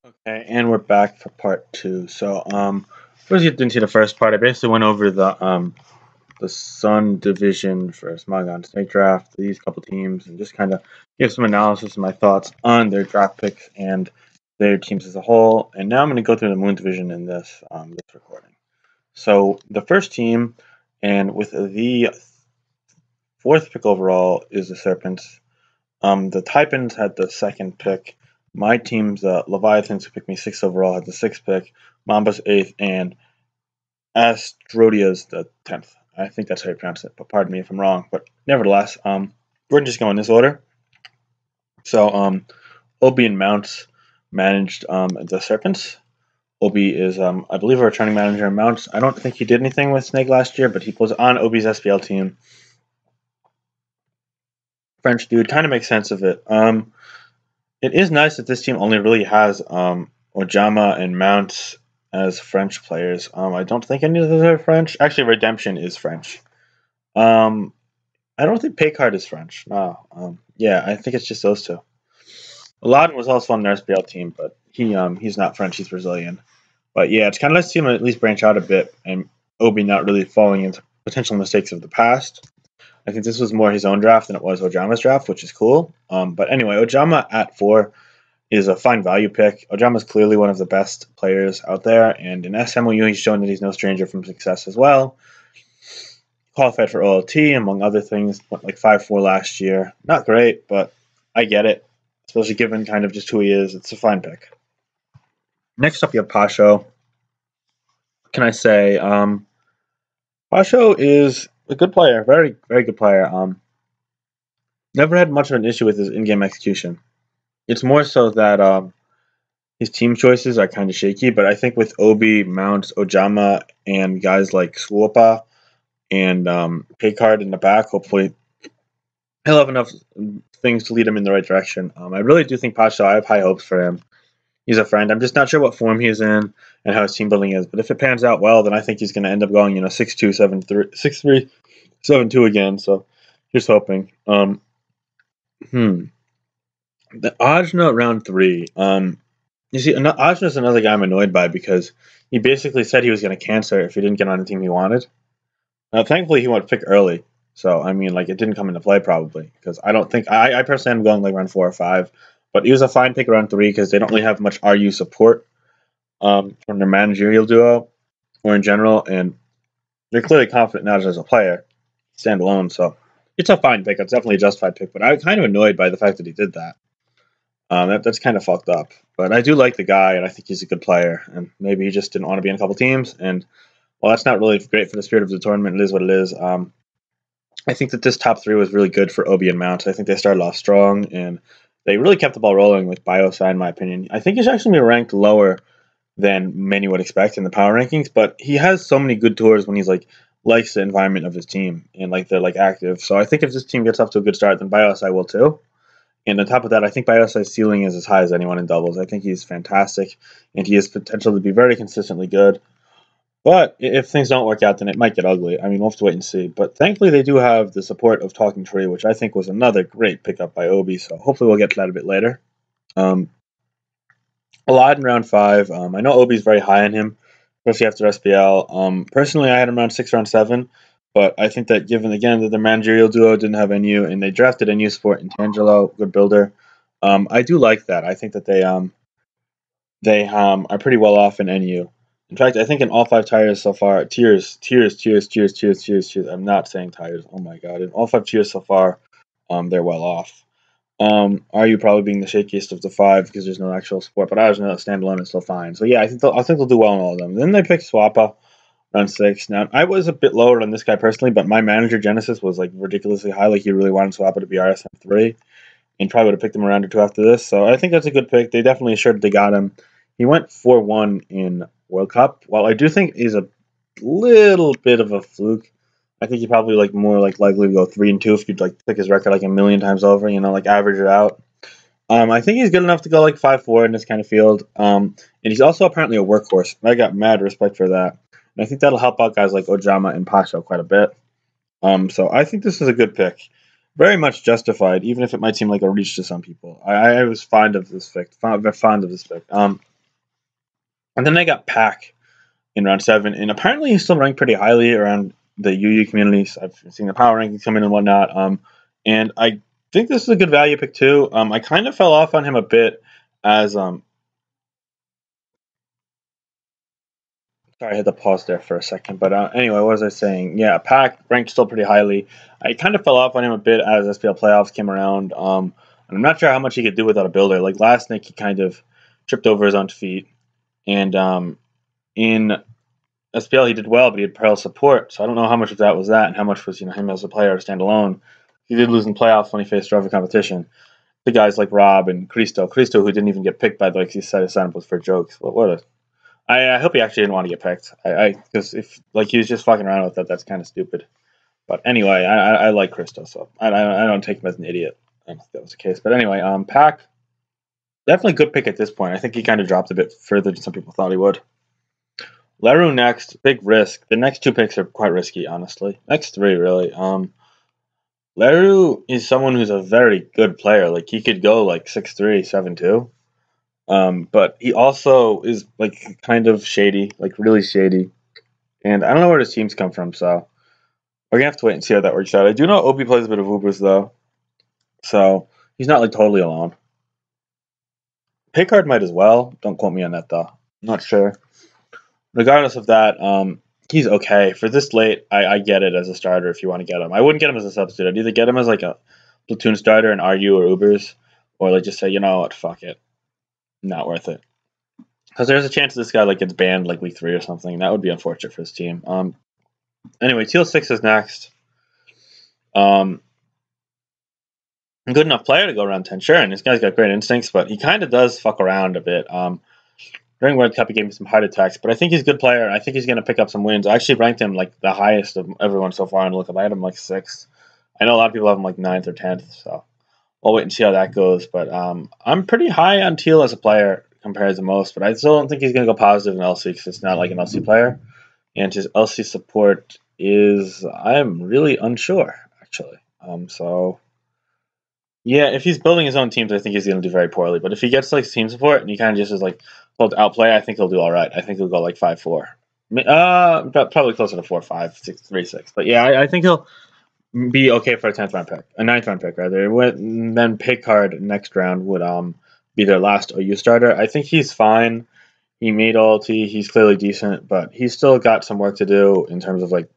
Okay, and we're back for part two. First you get into the first part. I basically went over the Sun division for Smogon Snake Draft, these couple teams, and just kind of give some analysis and my thoughts on their draft picks and their teams as a whole. And now I'm going to go through the Moon division in this recording. So the first team, and with the fourth pick overall, is the Serpents. The Typins had the second pick. My team's Leviathans, who picked me sixth overall, had the sixth pick. Mambas eighth, and Astrodia's the 10th. I think that's how you pronounce it, but pardon me if I'm wrong. But nevertheless, we're just going in this order. So, Obi and Mounts managed the Serpents. Obi is, I believe, a returning manager in Mounts. I don't think he did anything with Snake last year, but he was on Obi's SPL team. French dude, kind of makes sense of it. It is nice that this team only really has Ojama and Mounts as French players. I don't think any of those are French. Actually, Redemption is French. I don't think Paycard is French. No. Yeah, I think it's just those two. Aladdin was also on the SPL team, but he's not French. He's Brazilian. But yeah, it's kind of nice to see him at least branch out a bit and Obi not really falling into potential mistakes of the past. I think this was more his own draft than it was Ojama's draft, which is cool. But anyway, Ojama at 4 is a fine value pick. Ojama is clearly one of the best players out there, and in SMOU, he's shown that he's no stranger from success as well. Qualified for OLT, among other things, went like 5-4 last year. Not great, but I get it, especially given kind of just who he is. It's a fine pick. Next up, you have Pasho. What can I say? Pasho is a good player, very, very good player. Never had much of an issue with his in-game execution. It's more so that his team choices are kind of shaky, but I think with Obi, Mounts, Ojama, and guys like Swopa and Paycard in the back, hopefully he'll have enough things to lead him in the right direction. I really do think Pasha, I have high hopes for him. He's a friend. I'm just not sure what form he's in and how his team building is, but if it pans out well, then I think he's going to end up going, 6-2, 7-3, 6-3, 7-2 again, so here's hoping. The Ajna round 3. You see, Ajna is another guy I'm annoyed by because he basically said he was going to cancel if he didn't get on the team he wanted. Now, thankfully, he went pick early, so I mean, like, it didn't come into play probably because I don't think I personally am going like around 4 or 5, but he was a fine pick around 3 because they don't really have much RU support from their managerial duo or in general, and they're clearly confident now as a player, standalone. So it's a fine pick. It's definitely a justified pick, but I'm kind of annoyed by the fact that he did that. That's kind of fucked up. But I do like the guy, and I think he's a good player. And maybe he just didn't want to be in a couple teams. And well, that's not really great for the spirit of the tournament. It is what it is. I think that this top 3 was really good for Obi and Mount. I think they started off strong, and they really kept the ball rolling with Biosai, in my opinion. I think he's actually ranked lower than many would expect in the power rankings, but he has so many good tours when he's likes the environment of his team and they're active. So I think if this team gets off to a good start, then Biosai will too. And on top of that, I think Biosai's ceiling is as high as anyone in doubles. I think he's fantastic, and he has potential to be very consistently good. But if things don't work out, then it might get ugly. I mean, we'll have to wait and see. But thankfully, they do have the support of Talking Tree, which I think was another great pickup by Obi. So hopefully we'll get to that a bit later. Aladdin round 5. I know Obi's very high on him, especially after SPL. Personally, I had him around 6, round 7. But I think that given, again, that the managerial duo didn't have NU, and they drafted NU support in Tangelo, good builder, I do like that. I think that they are pretty well off in NU. In fact, I think in all 5 tiers so far, tiers. I'm not saying tires. Oh my god! In all 5 tiers so far, they're well off. Are you probably being the shakiest of the 5 because there's no actual support? But I was not standalone is still fine. So yeah, I think they'll do well in all of them. Then they pick Swappa round 6. Now I was a bit lower on this guy personally, but my manager Genesis was ridiculously high. He really wanted Swappa to be RSM 3, and probably would have picked him around or 2 after this. So I think that's a good pick. They definitely assured they got him. He went 4-1 in World Cup. While I do think he's a little bit of a fluke, I think he probably more likely to go 3-2 if you'd pick his record a million times over. Average it out. I think he's good enough to go 5-4 in this kind of field. And he's also apparently a workhorse. I got mad respect for that. And I think that'll help out guys like Ojama and Pasho quite a bit. So I think this is a good pick. Very much justified, even if it might seem like a reach to some people. I was fond of this pick. And then they got Pack in round 7, and apparently he's still ranked pretty highly around the UU communities. I've seen the power rankings come in and whatnot. And I think this is a good value pick too. I kind of fell off on him a bit as sorry, I had to pause there for a second. But anyway, what was I saying? Yeah, Pack ranked still pretty highly. I kind of fell off on him a bit as SPL playoffs came around. And I'm not sure how much he could do without a builder. Like last night, he kind of tripped over his own feet. And in SPL, he did well, but he had Pearl support. So I don't know how much of that was that and how much was him as a player to stand alone. He did lose in playoffs when he faced rougher competition. The guys like Rob and Cristo, who didn't even get picked by the he said his sign-up was for jokes. What a I hope he actually didn't want to get picked. Because if like he was just fucking around with that, that's kind of stupid. But anyway, I like Cristo, so I don't take him as an idiot. I don't think that was the case. But anyway, Pack definitely good pick at this point. I think he kind of dropped a bit further than some people thought he would. Leroux next, big risk. The next 2 picks are quite risky, honestly. Next 3 really. Leroux is someone who's a very good player. Like he could go like 6'3", 7'2". But he also is like kind of shady, like really shady. And I don't know where his teams come from, so we're gonna have to wait and see how that works out. I do know Obi plays a bit of Ubers though, so he's not like totally alone. Paycard might as well. Don't quote me on that though. I'm not sure. Regardless of that, he's okay for this late. I get it as a starter if you want to get him. I wouldn't get him as a substitute. I'd either get him as like a platoon starter and RU or Ubers, or like just say, you know what, fuck it, not worth it. Because there's a chance this guy like gets banned like week 3 or something. That would be unfortunate for his team. Anyway, Teal 6 is next. A good enough player to go around 10, sure. And this guy's got great instincts, but he kind of does fuck around a bit. During World Cup, he gave me some heart attacks, but I think he's a good player. I think he's going to pick up some wins. I actually ranked him like the highest of everyone so far on Lookup. I had him like 6th. I know a lot of people have him like 9th or 10th, so I'll wait and see how that goes. But I'm pretty high on Teal as a player compared to most, but I still don't think he's going to go positive in LC because it's not like an LC player. And his LC support is, I'm really unsure, actually. So yeah, if he's building his own teams, I think he's going to do very poorly. But if he gets like team support and he kind of just is like told to outplay, I think he'll do all right. I think he'll go like 5-4. Probably closer to 4-5, 6-3-6. But yeah, I think he'll be okay for a 10th round pick, a 9th round pick rather. Then pick card next round would be their last OU starter. I think he's fine. He made OLT. He's clearly decent, but he's still got some work to do in terms of like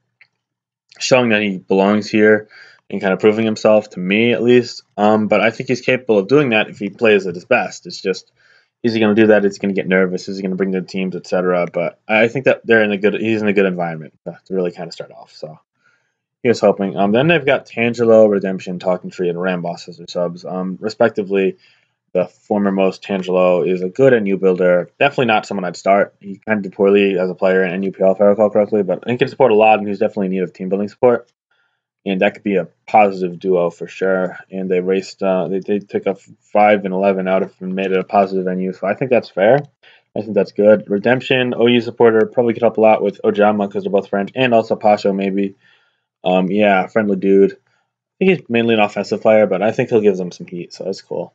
showing that he belongs here and kind of proving himself to me at least. But I think he's capable of doing that if he plays at his best. It's just is he going to do that? Is he going to get nervous? Is he going to bring the teams, etc.? But I think that he's in a good environment to really kind of start off. So here's hoping. Then they've got Tangelo, Redemption, Talking Tree, and Rambos as their subs, respectively. The former most Tangelo is a good NU builder. Definitely not someone I'd start. He kind of did poorly as a player in NUPL, if I recall correctly, but he can support a lot, and he's definitely in need of team building support. And that could be a positive duo for sure. And they raced, they took a 5 and 11 out of and made it a positive NU. So I think that's fair. I think that's good. Redemption, OU supporter, probably could help a lot with Ojama because they're both French, and also Pacho maybe. Yeah, friendly dude. I think he's mainly an offensive player, but I think he'll give them some heat, so that's cool.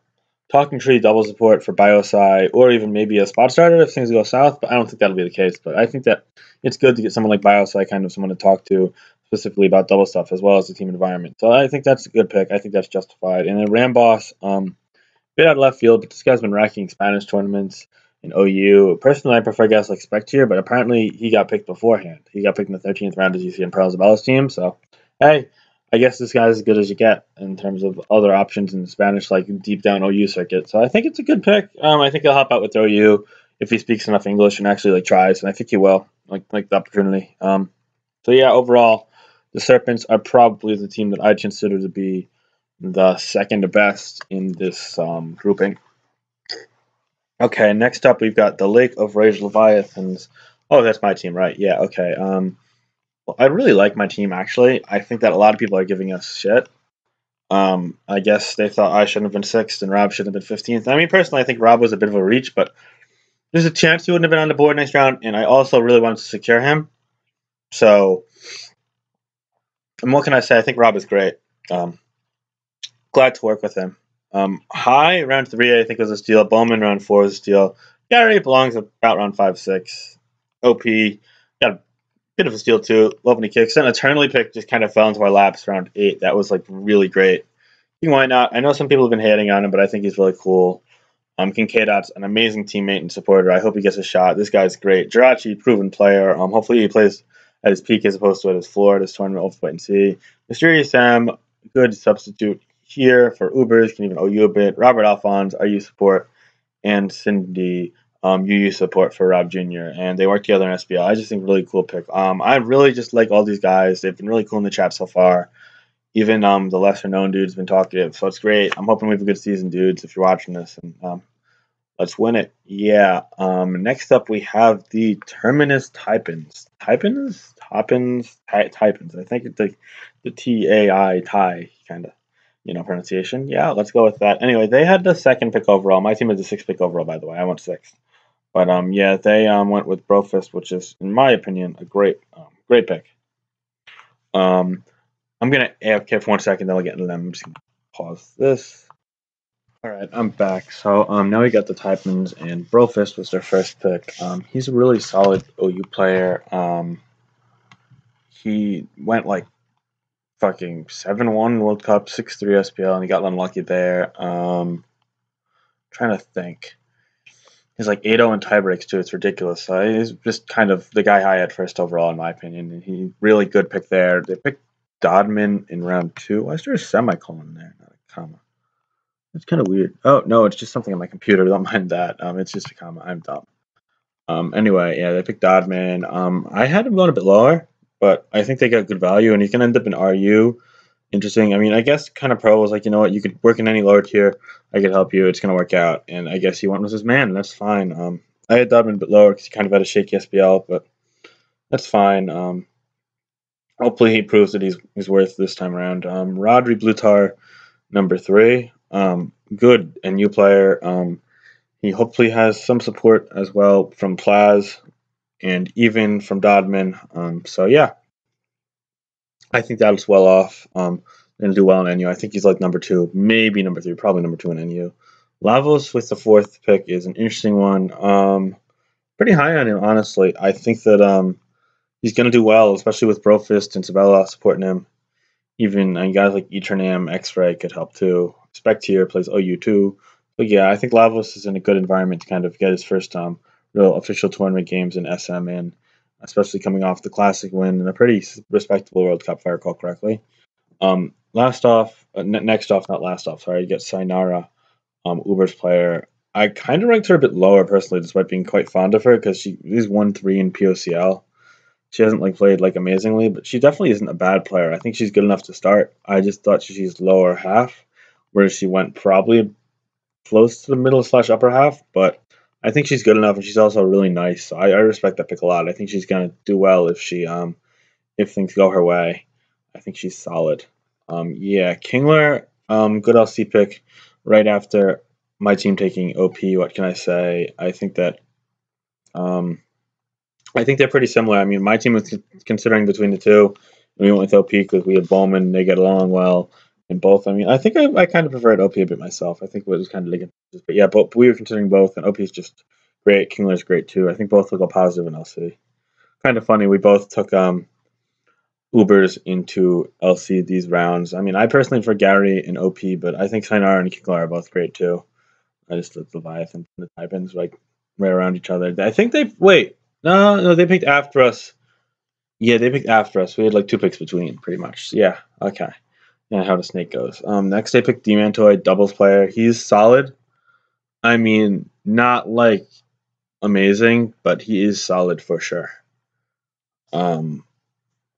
Talking Tree double support for Biosci, or even maybe a spot starter if things go south, but I don't think that'll be the case. But I think that it's good to get someone like Biosci, kind of someone to talk to specifically about double stuff as well as the team environment. So I think that's a good pick. I think that's justified. And then Rambos, bit out of left field, but this guy's been racking Spanish tournaments in OU. Personally, I prefer guys like Spectier, but apparently he got picked beforehand. He got picked in the 13th round as you see in Pearl Zabella's team. So, hey, I guess this guy's as good as you get in terms of other options in the Spanish, like deep down OU circuit. So I think it's a good pick. I think he'll help out with OU if he speaks enough English and actually like tries, and I think he will. Like the opportunity. So yeah, overall, the Serpents are probably the team that I'd consider to be the second best in this grouping. Okay, next up we've got the Lake of Rage Leviathans. Oh, that's my team, right? Yeah, okay. Well, I really like my team, actually. I think that a lot of people are giving us shit. I guess they thought I shouldn't have been 6th and Rob shouldn't have been 15th. I mean, personally, I think Rob was a bit of a reach, but there's a chance he wouldn't have been on the board next round, and I also really wanted to secure him. So, and what can I say? I think Rob is great. Glad to work with him. High, round 3, I think was a steal. Bowman, round 4 was a steal. Gary belongs about round 5-6. OP got a bit of a steal too. Love when he kicks. Then Eternally pick just kind of fell into our laps around 8. That was like really great. Why not? I know some people have been hating on him, but I think he's really cool. Kincaid's an amazing teammate and supporter. I hope he gets a shot. This guy's great. Jirachi, proven player. Hopefully he plays at his peak as opposed to at his floor at this tournament. We'll wait and see. Mysterious Sam, good substitute here for Ubers. Can even owe you a bit. Robert Alphonse, RU support. And Cindy, UU support for Rob Jr. And they work together in SBL. I just think really cool pick. I really just like all these guys. They've been really cool in the chat so far. Even the lesser known dude's been talkative, so it's great. I'm hoping we have a good season, dudes, if you're watching this, and let's win it. Yeah. Next up we have the Terminus Typins. Typins? Typins. I think it's the T-A-I, Thai kind of, pronunciation. Yeah, let's go with that. Anyway, they had the 2nd pick overall. My team had the 6th pick overall, by the way. I went 6th. But yeah, they went with Brofist, which is, in my opinion, a great pick. I'm going to AFK for 1 second, then I'll get into them. I'm just going to pause this. All right, I'm back. So now we got the Typins, and Brofist was their first pick. He's a really solid OU player. He went like fucking 7-1 World Cup, 6-3 SPL, and he got unlucky there. Trying to think. He's like 8-0 in tiebreaks too. It's ridiculous. He's just kind of the guy I had first overall, in my opinion. And he really good pick there. They picked Dodman in round 2. Why is there a semicolon there, not a comma? That's kind of weird. Oh no, it's just something on my computer. Don't mind that. It's just a comma. I'm dumb. Anyway, yeah, they picked Dodman. I had him going a bit lower, but I think they got good value, and he can end up in RU. Interesting. I mean, I guess kind of pro was like, you know what, you could work in any lower tier. I could help you. It's gonna work out. And I guess he went with his man, and that's fine. I had Dodman a bit lower because he kind of had a shaky SPL, but that's fine. Hopefully he proves that he's worth this time around. Rodri Blutar, number 3. Good NU player. He hopefully has some support as well from Plaz and even from Dodman. So yeah, I think that's well off. And do well in NU. I think he's like number 2, maybe number 3, probably number 2 in NU. Lavos with the 4th pick is an interesting one. Pretty high on him, honestly. I think that he's going to do well, especially with Brofist and Sabella supporting him. Even guys like Eternam, X-Ray could help too. Spectier plays OU too. But yeah, I think Lavos is in a good environment to kind of get his first real official tournament games in SM in, especially coming off the Classic win and a pretty respectable World Cup, if I recall correctly. Next off, not last off, sorry, you get Sainara, Uber's player. I kind of ranked her a bit lower personally, despite being quite fond of her, because she's 1-3 in POCL. She hasn't played amazingly, but she definitely isn't a bad player. I think she's good enough to start. I just thought she's lower half, where she went probably close to the middle / upper half, but I think she's good enough, and she's also really nice. So I respect that pick a lot. I think she's gonna do well if if things go her way. I think she's solid. Yeah, Kingler, good LC pick right after my team taking OP. What can I say? I think that I think they're pretty similar. I mean, my team was considering between the two. We went with OP because we had Bowman. They get along well. And both, I mean, I think I kind of preferred OP a bit myself. I think it was kind of but yeah, but we were considering both, and OP is just great. Kingler's great too. I think both will go positive in LC. Kind of funny. We both took Ubers into LC these rounds. I mean, I personally prefer Gary and OP, but I think Sayonara and Kingler are both great too. I just the Leviathans and the Typins right around each other. I think they wait. No, they picked after us. Yeah, they picked after us. We had 2 picks between, pretty much. Yeah, okay. Yeah, how the snake goes. Next they picked Demantoid, doubles player. He's solid. I mean, not amazing, but he is solid for sure.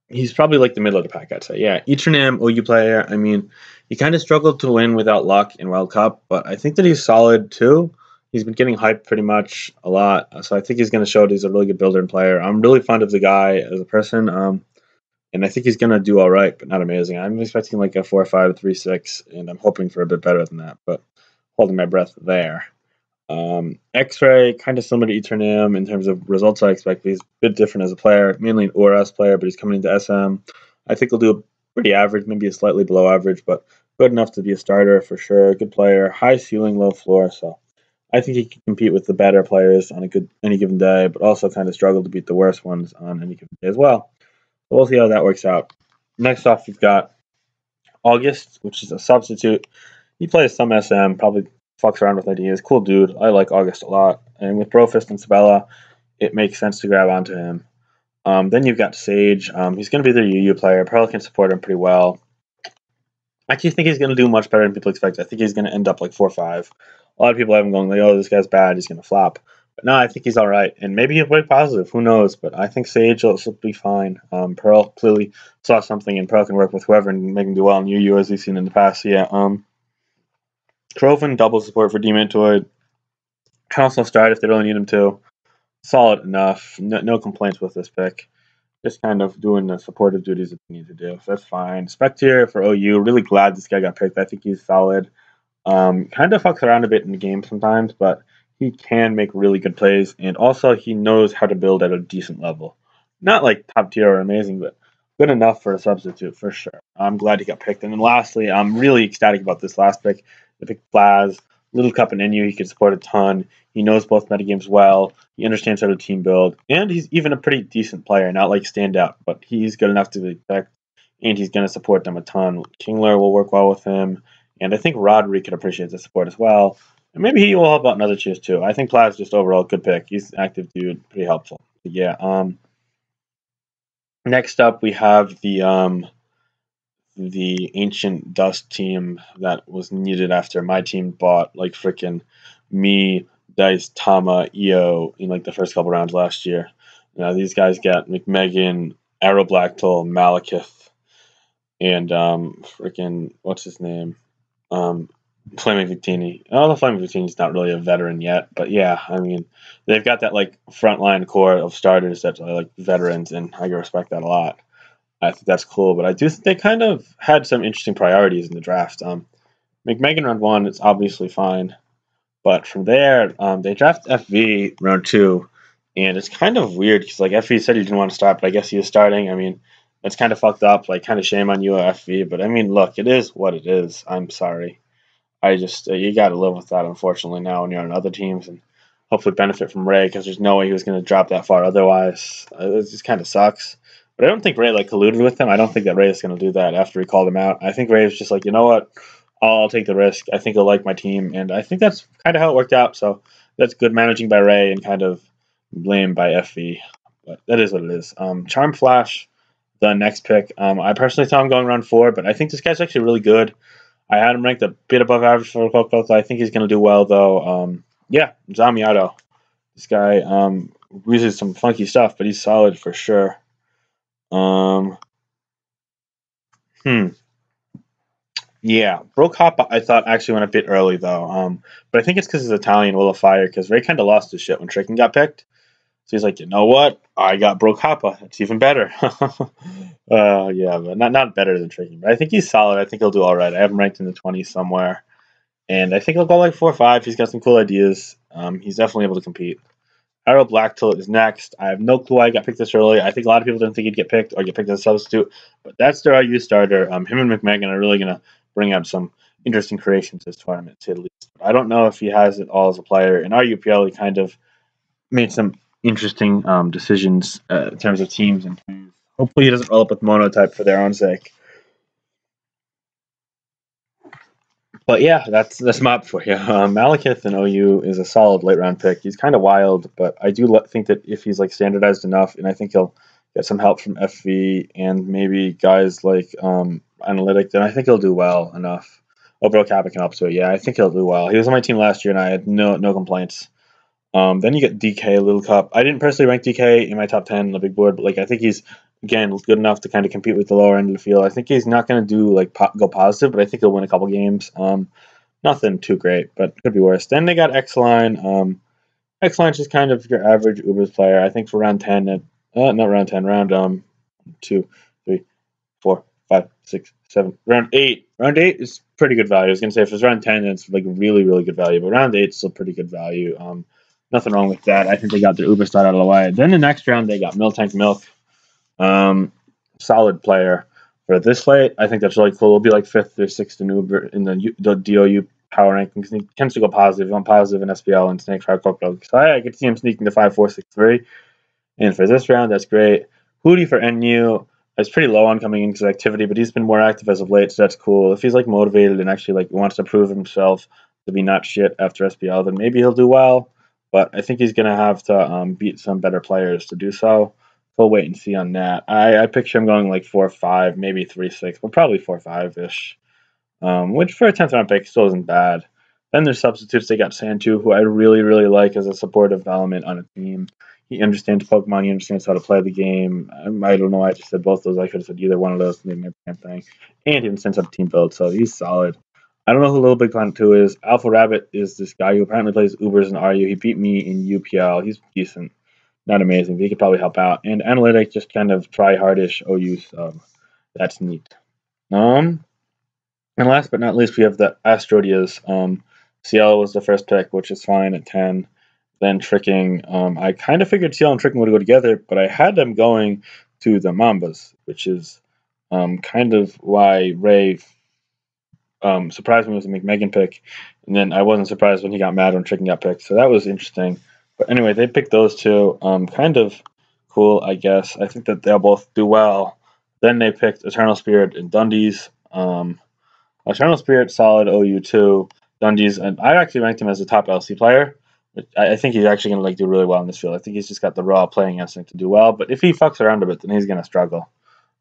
He's probably the middle of the pack, I'd say. Yeah, Eternam, OU player. I mean, he kind of struggled to win without luck in World Cup, but I think that he's solid too. He's been getting hyped pretty much a lot, so I think he's going to show that he's a really good builder and player. I'm really fond of the guy as a person, and I think he's going to do all right, but not amazing. I'm expecting a 4-5, 3-6, and I'm hoping for a bit better than that, but holding my breath there. X-Ray, kind of similar to Eternam in terms of results I expect. He's a bit different as a player, mainly an ORS player, but he's coming into SM. I think he'll do a pretty average, maybe a slightly below average, but good enough to be a starter for sure. Good player, high ceiling, low floor, so I think he can compete with the better players on any given day, but also kind of struggle to beat the worst ones on any given day as well. So we'll see how that works out. Next off, we've got August, which is a substitute. He plays some SM, probably fucks around with ideas. Cool dude. I like August a lot. And with Brofist and Sabella, it makes sense to grab onto him. Then you've got Sage. He's going to be their UU player. Pearl can support him pretty well. I actually think he's going to do much better than people expect. I think he's going to end up like 4-5. A lot of people have him going like, "Oh, this guy's bad. He's going to flop." But no, I think he's all right, and maybe he'll play positive. Who knows? But I think Sage will be fine. Pearl clearly saw something, and Pearl can work with whoever and make him do well in UU as we've seen in the past. So yeah, Trovan double support for Dementoid. Can also start if they really need him to. Solid enough. No complaints with this pick. Just kind of doing the supportive duties that they need to do. So that's fine. Spectre for OU. Really glad this guy got picked. I think he's solid. Kind of fucks around a bit in the game sometimes, but he can make really good plays. And also, he knows how to build at a decent level. Not like top tier or amazing, but good enough for a substitute for sure. I'm glad he got picked. And then lastly, I'm really ecstatic about this last pick. The pick Plaz. Little Cup and NU, he can support a ton. He knows both metagames well. He understands how to team build. And he's even a pretty decent player, not like standout, but he's good enough to be picked. And he's going to support them a ton. Kingler will work well with him. And I think Rodri can appreciate the support as well. And maybe he will help out in other tiers too. I think Plaz just overall good pick. He's an active dude, pretty helpful. But yeah. Next up, we have the Ancient Dust team that was needed after my team bought like freaking me, Dice, Tama, EO in like the first couple rounds last year. Now these guys got McMegan, Arrow Blacktoll, Malekith, and freaking what's his name? Flaming Victini. Oh, the Flaming Victini's not really a veteran yet, but yeah, I mean they've got that like frontline core of starters that are like veterans, and I can respect that a lot. I think that's cool, but I do think they kind of had some interesting priorities in the draft. McMegan round 1, it's obviously fine, but from there, they draft FV round 2, and it's kind of weird because like FV said he didn't want to start, but I guess he is starting. I mean, that's kind of fucked up. Like, kind of shame on you, FV. But I mean, look, it is what it is. I'm sorry. I just you got to live with that, unfortunately, now when you're on other teams and hopefully benefit from Ray because there's no way he was going to drop that far otherwise. It just kind of sucks. But I don't think Ray like colluded with him. I don't think that Ray is going to do that after he called him out. I think Ray is just like, you know what, I'll take the risk. I think he'll like my team, and I think that's kind of how it worked out. So that's good managing by Ray and kind of blame by FV. But that is what it is. Charm Flash, the next pick. I personally saw him going around 4, but I think this guy's actually really good. I had him ranked a bit above average for Coco. I think he's going to do well, though. Yeah, Zamiato. This guy uses some funky stuff, but he's solid for sure. Yeah, Broke Hop I thought actually went a bit early though. But I think it's because he's Italian, Will of Fire, because Ray kind of lost his shit when Tricken got picked. So he's like, you know what? I got Broke Hoppa. It's even better. Yeah, but not better than Tricken. But I think he's solid. I think he'll do all right. I have him ranked in the 20s somewhere. And I think he'll go like 4 or 5. He's got some cool ideas. He's definitely able to compete. Arrow Blacktoll is next. I have no clue why he got picked this early. I think a lot of people didn't think he'd get picked or get picked as a substitute, but that's their IU starter. Him and McMegan are really going to bring out some interesting creations this tournament, to say the least. I don't know if he has it all as a player. In RUPL, he kind of made some interesting decisions in terms of teams, and hopefully he doesn't roll up with Monotype for their own sake. But yeah, that's map for you. Malekith in OU is a solid late round pick. He's kind of wild, but I do think that if he's like standardized enough, and I think he'll get some help from FV and maybe guys like Analytic, then I think he'll do well enough. Bro Kappa can help too. Yeah, I think he'll do well. He was on my team last year, and I had no complaints. Then you get DK, Little Cup. I didn't personally rank DK in my top 10 on the big board, but like I think he's again good enough to kind of compete with the lower end of the field. I think he's not going to do like go positive, but I think he'll win a couple games. Nothing too great, but could be worse. Then they got X-Line. X-Line's just kind of your average Ubers player. I think for round 10, not round 10, round 2, 3, 4, 5, 6, 7, round 8. Round 8 is pretty good value. I was going to say if it's round 10, it's like really, really good value, but round 8 is still pretty good value. Nothing wrong with that. I think they got their Uber start out of the way. Then the next round, they got Miltank Milk. Solid player for this slate. I think that's really cool. It'll be like 5th or 6th in Uber in the DOU power rankings. He tends to go positive. He went positive in SPL and Snake Fire Crocodile. So I could see him sneaking to 5-4-6-3. And for this round, that's great. Hootie for NU. I was pretty low on coming in because of activity, but he's been more active as of late, so that's cool. If he's like motivated and actually like wants to prove himself to be not shit after SPL, then maybe he'll do well. But I think he's gonna have to beat some better players to do so. We'll wait and see on that. I picture him going like 4-5, maybe 3-6, but probably 4-5 ish. Which for a 10th round pick still isn't bad. Then there's substitutes. They got Santu, who I really, really like as a supportive element on a team. He understands Pokemon. He understands how to play the game. I don't know why I just said both those. I could have said either one of those. Made my damn thing. And he understands how to team build, so he's solid. I don't know who Little Big Planet 2 is. Alpha Rabbit is this guy who apparently plays Ubers and RU. He beat me in UPL. He's decent. Not amazing, but he could probably help out. And Analytic just kind of try hardish OU, so that's neat. And last but not least, we have the Astrodias. CL was the first pick, which is fine at 10. Then Tricking. I kind of figured CL and Tricking would go together, but I had them going to the Mambas, which is kind of why Ray surprised me with the McMegan pick. And then I wasn't surprised when he got mad when Tricking got picked. So that was interesting. But anyway, they picked those two. Kind of cool, I guess. I think that they'll both do well. Then they picked Eternal Spirit and Dundee's. Eternal Spirit, solid OU too. Dundee's, and I actually ranked him as a top LC player. I think he's actually going to do really well in this field. I think he's just got the raw playing instinct to do well. But if he fucks around a bit, then he's going to struggle.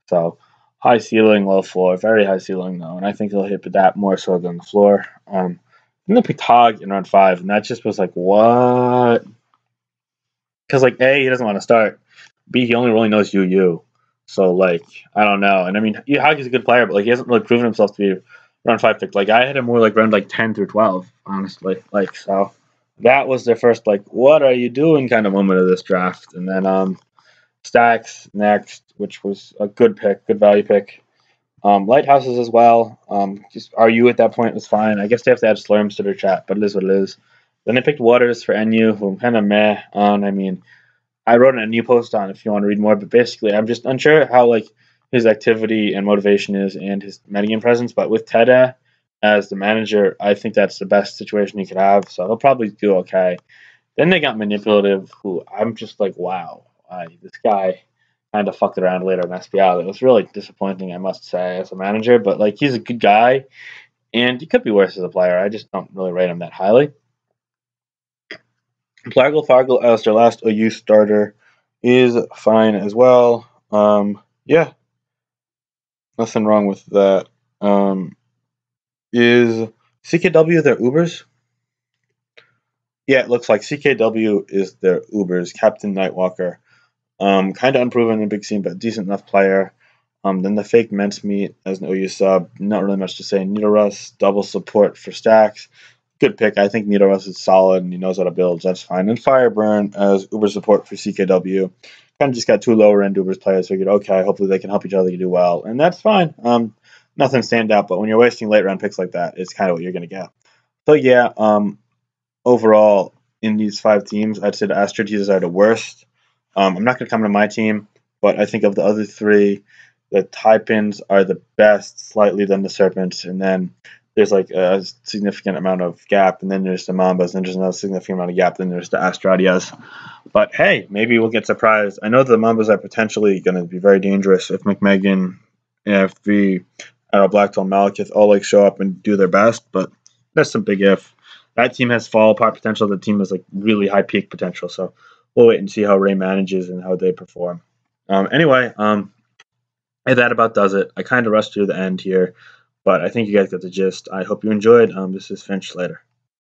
So high ceiling, low floor, very high ceiling though, and I think he'll hit that more so than the floor. Then they picked Hog in round 5, and that just was like what? Because like A, he doesn't want to start. B, he only really knows UU. So like I don't know. And I mean, Hog is a good player, but like he hasn't really proven himself to be round 5 pick. Like I had him more like round like 10 through 12, honestly. Like so that was their first like what are you doing kind of moment of this draft. And then Stacks next, which was a good pick, good value pick. Lighthouses as well. Just RU at that point was fine. I guess they have to add slurms to their chat, but it is what it is. Then they picked Waters for NU, who I'm kind of meh on. I mean, I wrote a new post on if you want to read more, but basically I'm just unsure how like his activity and motivation is and his metagame presence. But with Teda as the manager, I think that's the best situation he could have. So he'll probably do okay. Then they got Manipulative, who I'm just like, wow, this guy kind of fucked around later in SPL. It was really disappointing, I must say, as a manager. But like he's a good guy, and he could be worse as a player. I just don't really rate him that highly. Plargle Fargle as their last OU starter is fine as well. Yeah, nothing wrong with that. Is CKW their Ubers? Yeah, it looks like CKW is their Ubers. Captain Nightwalker. Kind of unproven in the big scene, but decent enough player. Then the fake Mence Meat as an OU sub. Not really much to say. Nidoruss, double support for Stacks. Good pick. I think Nidoruss is solid and he knows how to build. So that's fine. And Fireburn as Uber support for CKW. Kind of just got two lower end Ubers players. Figured, okay, hopefully they can help each other do well. And that's fine. Nothing stand out, but when you're wasting late round picks like that, it's kind of what you're going to get. So yeah, overall, in these 5 teams, I'd say the Astras are the worst. I'm not going to come to my team, but I think of the other 3, the Typins are the best, slightly than the Serpents, and then there's like a significant amount of gap, and then there's the Mambas, and then there's another significant amount of gap, then there's the Astradias. But hey, maybe we'll get surprised. I know the Mambas are potentially going to be very dangerous if McMegan, AFV, Blacktail, Malekith all like show up and do their best, but that's some big if. That team has fall apart potential. The team has like really high peak potential, so we'll wait and see how Ray manages and how they perform. Anyway, that about does it. I kind of rushed through the end here, but I think you guys got the gist. I hope you enjoyed. This is Finch later.